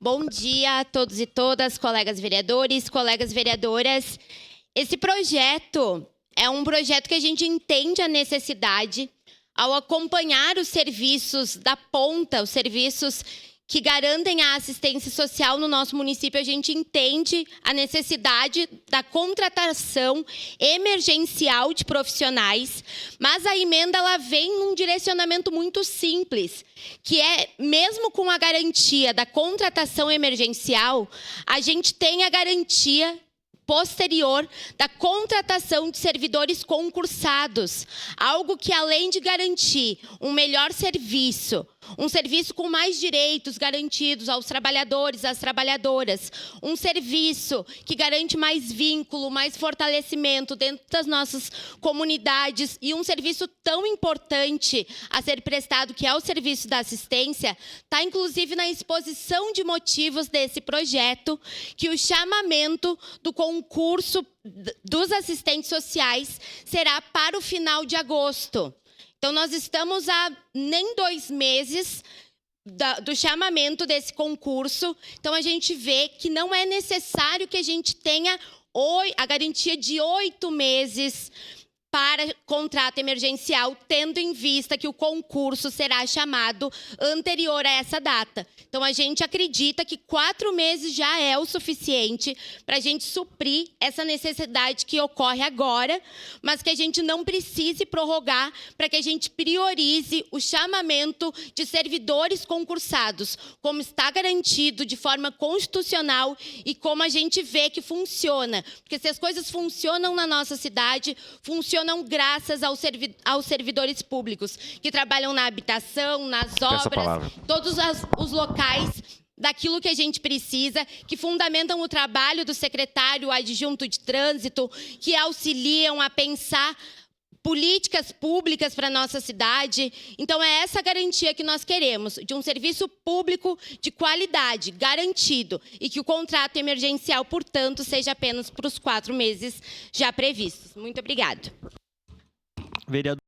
Bom dia a todos e todas, colegas vereadores, colegas vereadoras. Esse projeto é um projeto que a gente entende a necessidade ao acompanhar os serviços da ponta, os serviços que garantem a assistência social no nosso município. A gente entende a necessidade da contratação emergencial de profissionais, mas a emenda ela vem num direcionamento muito simples, que é, mesmo com a garantia da contratação emergencial, a gente tem a garantia posterior da contratação de servidores concursados, algo que, além de garantir um melhor serviço, um serviço com mais direitos garantidos aos trabalhadores, às trabalhadoras, um serviço que garante mais vínculo, mais fortalecimento dentro das nossas comunidades e um serviço tão importante a ser prestado, que é o serviço da assistência, está inclusive na exposição de motivos desse projeto, que o chamamento do concurso dos assistentes sociais será para o final de agosto. Então, nós estamos há nem 2 meses do chamamento desse concurso. Então, a gente vê que não é necessário que a gente tenha a garantia de 8 meses para contrato emergencial, tendo em vista que o concurso será chamado anterior a essa data. Então, a gente acredita que 4 meses já é o suficiente para a gente suprir essa necessidade que ocorre agora, mas que a gente não precise prorrogar para que a gente priorize o chamamento de servidores concursados, como está garantido de forma constitucional e como a gente vê que funciona. Porque se as coisas funcionam na nossa cidade, funcionam graças aos servidores públicos que trabalham na habitação, nas obras, todos os locais daquilo que a gente precisa, que fundamentam o trabalho do secretário adjunto de trânsito, que auxiliam a pensar políticas públicas para a nossa cidade. Então, é essa garantia que nós queremos, de um serviço público de qualidade, garantido, e que o contrato emergencial, portanto, seja apenas para os 4 meses já previstos. Muito obrigada. Vereador.